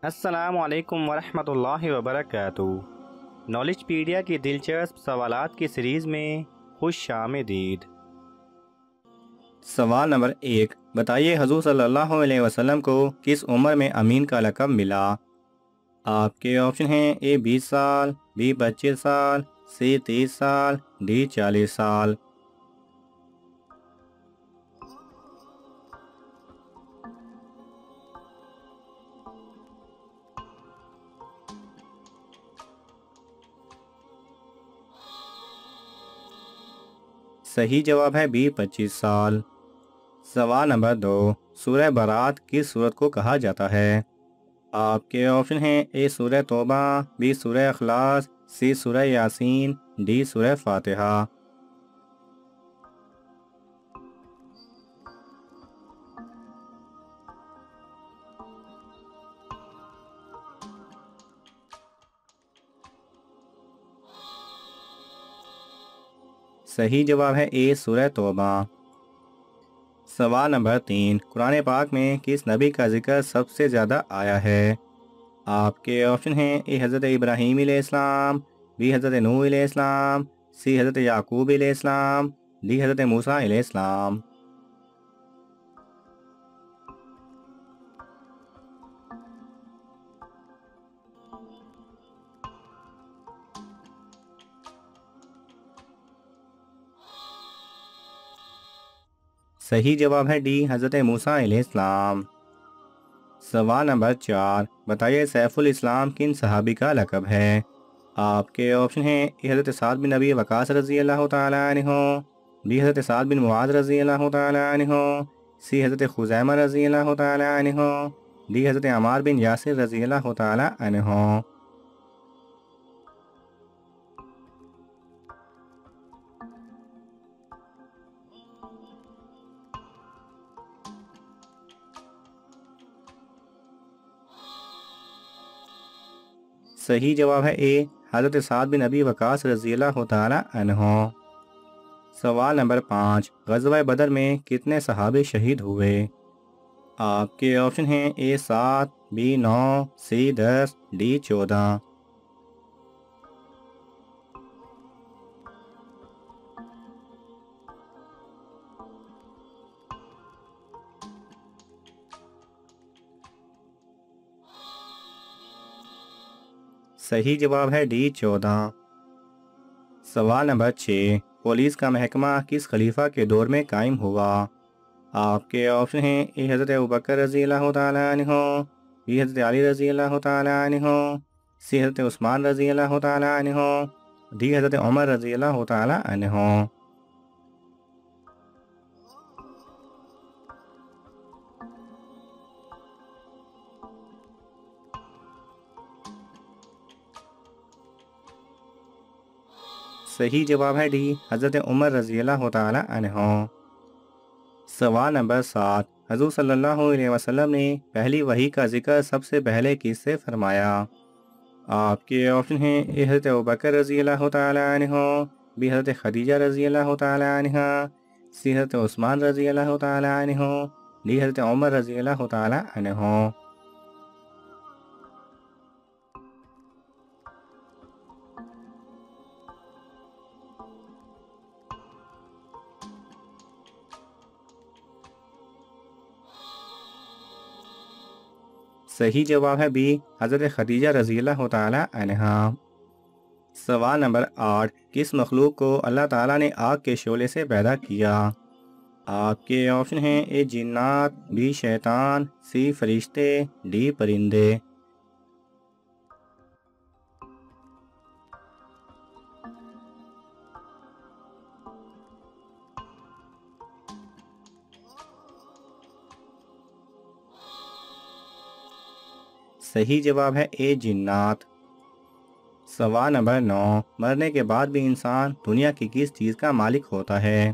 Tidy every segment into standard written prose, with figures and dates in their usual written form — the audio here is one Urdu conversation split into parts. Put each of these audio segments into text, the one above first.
السلام علیکم ورحمۃ اللہ وبرکاتہ۔ نالج پیڈیا کی دلچسپ سوالات کی سیریز میں خوش آمدید۔ سوال نمبر 1، بتائیے حضور صلی اللہ علیہ وسلم کو کس عمر میں امین کا لقب ملا؟ آپ کے آپشن ہیں: اے 20 سال، بی 25 سال، سی 30 سال، ڈی 40 سال۔ صحیح جواب ہے بی 25 سال۔ سوال نمبر 2، سورہ برات کس سورت کو کہا جاتا ہے؟ آپ کے آپشن ہیں: اے سورہ توبہ، بی سورہ اخلاص، سی سورہ یاسین، ڈی سورہ فاتحہ۔ صحیح جواب ہے اے سورہ توبہ۔ سوال نمبر 3، قرآن پاک میں کس نبی کا ذکر سب سے زیادہ آیا ہے؟ آپ کے آپشن ہیں: اے حضرت ابراہیم علیہ السلام، بی حضرت نوح علیہ السلام، سی حضرت یعقوب علیہ السلام، ڈی حضرت موسیٰ علیہ السلام۔ صحیح جواب ہے ڈی حضرت موسیٰ علیہ السلام۔ سوال نمبر 4، بتائیے سیف الاسلام کن صحابی کا لقب ہے؟ آپ کے آپشن ہیں: اے حضرت سعد بن ابی وقاص رضی اللہ تعالیٰ عنہ، بی حضرت سعد بن معاذ رضی اللہ تعالیٰ عنہ، سی حضرت خزیمہ رضی اللہ تعالیٰ عنہ، ڈی حضرت عمار بن یاسر رضی اللہ تعالیٰ عنہ۔ صحیح جواب ہے اے حضرت سعد بن ابی وقاص رضی اللہ تعالیٰ عنہ۔ سوال نمبر 5، غزوہ بدر میں کتنے صحابی شہید ہوئے؟ آپ کے آپشن ہیں: اے 7، بی 9، سی 10، ڈی 14۔ صحیح جواب ہے ڈی 14۔ سوال نمبر 6، پولیس کا محکمہ کس خلیفہ کے دور میں قائم ہوا؟ آپ کے آپشن ہیں: اے حضرت ابوبکر رضی اللہ تعالیٰ عنہ، بی حضرت علی رضی اللہ تعالیٰ عنہ، سی حضرت عثمان رضی اللہ تعالیٰ عنہ، ڈی حضرت عمر رضی اللہ تعالیٰ عنہ۔ صحیح جواب ہے ڈی حضرت عمر رضی اللہ تعالیٰ عنہ۔ سوال نمبر 7، حضور صلی اللہ علیہ وسلم نے پہلی وحی کا ذکر سب سے پہلے کس سے فرمایا؟ آپ کے آپشن ہیں: اے حضرت ابوبکر رضی اللہ تعالیٰ عنہ، بی حضرت خدیجہ رضی اللہ تعالیٰ عنہ، سی حضرت عثمان رضی اللہ تعالیٰ عنہ، ڈی حضرت عمر رضی اللہ تعالیٰ عنہ۔ صحیح جواب ہے بی حضرت خدیجہ رضی اللہ تعالیٰ عنہ۔ سوال نمبر 8، کس مخلوق کو اللہ تعالیٰ نے آگ کے شعلے سے پیدا کیا؟ آپ کے آپشن ہیں: اے جنات، بی شیطان، سی فرشتے، ڈی پرندے۔ صحیح جواب ہے اے جنات۔ سوال نمبر 9، مرنے کے بعد بھی انسان دنیا کی کس چیز کا مالک ہوتا ہے؟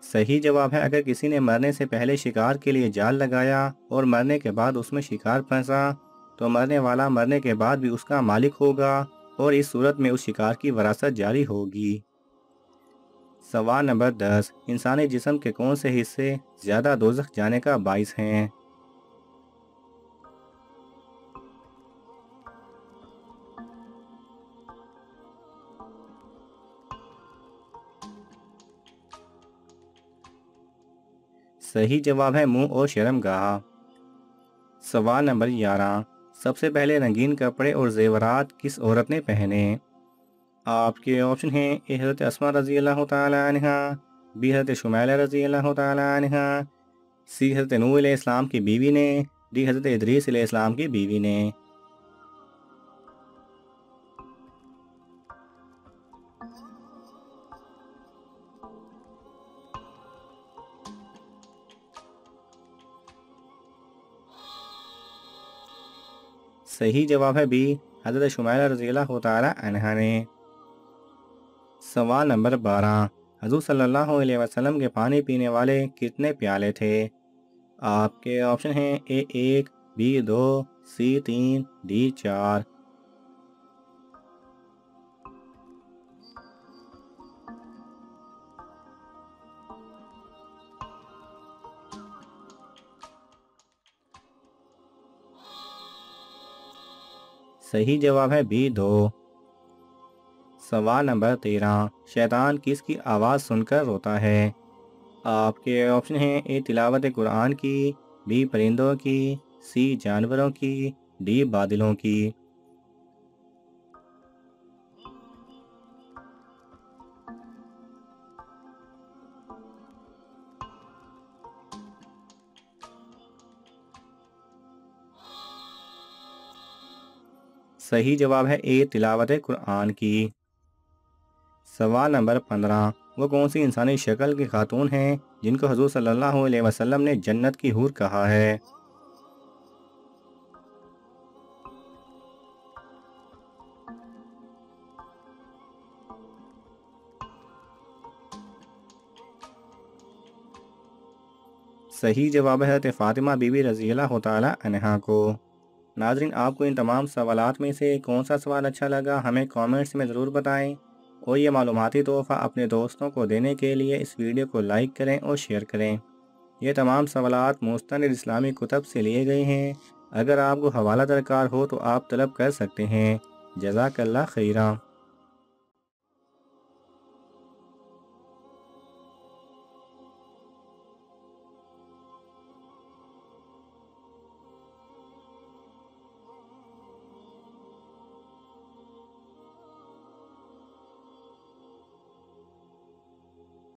صحیح جواب ہے اگر کسی نے مرنے سے پہلے شکار کے لیے جال لگایا اور مرنے کے بعد اس میں شکار پھنسا تو مرنے والا مرنے کے بعد بھی اس کا مالک ہوگا اور اس صورت میں اس شکار کی وراثت جاری ہوگی۔ سوال نمبر 10، انسانی جسم کے کون سے حصے زیادہ دوزخ جانے کا باعث ہیں؟ صحیح جواب ہے منہ اور شرمگاہ۔ سوال نمبر 11، سب سے پہلے رنگین کپڑے اور زیورات کس عورت نے پہنے؟ آپ کے آپشن ہیں: اے حضرت اسماء رضی اللہ تعالی عنہ، بی حضرت شمیلہ رضی اللہ تعالی عنہ، سی حضرت نوح علیہ السلام کی بیوی نے، ڈی حضرت ادریس علیہ السلام کی بیوی نے۔ صحیح جواب ہے بی، حضرت شمیلہ رضی اللہ تعالی عنہ نے۔ سوال نمبر 12، حضور صلی اللہ علیہ وسلم کے پانی پینے والے کتنے پیالے تھے؟ آپ کے آپشن ہیں: اے 1، بی 2، سی 3، ڈی 4۔ صحیح جواب ہے بی 2۔ سوال نمبر 13، شیطان کس کی آواز سن کر روتا ہے؟ آپ کے آپشن ہیں: اے تلاوت قرآن کی، بی پرندوں کی، سی جانوروں کی، ڈی بادلوں کی۔ صحیح جواب ہے اے تلاوت قرآن کی۔ سوال نمبر 15، وہ کون سی انسانی شکل کی خاتون ہیں جن کو حضور صلی اللہ علیہ وسلم نے جنت کی حور کہا ہے؟ صحیح جواب ہے حضرت فاطمہ بی بی رضی اللہ تعالی عنہا کو۔ ناظرین، آپ کو ان تمام سوالات میں سے کون سا سوال اچھا لگا ہمیں کامنٹس میں ضرور بتائیں، اور یہ معلوماتی تحفہ اپنے دوستوں کو دینے کے لیے اس ویڈیو کو لائک کریں اور شیئر کریں۔ یہ تمام سوالات مستند اسلامی کتب سے لیے گئے ہیں۔ اگر آپ کو حوالہ درکار ہو تو آپ طلب کر سکتے ہیں۔ جزاک اللہ خیرہ۔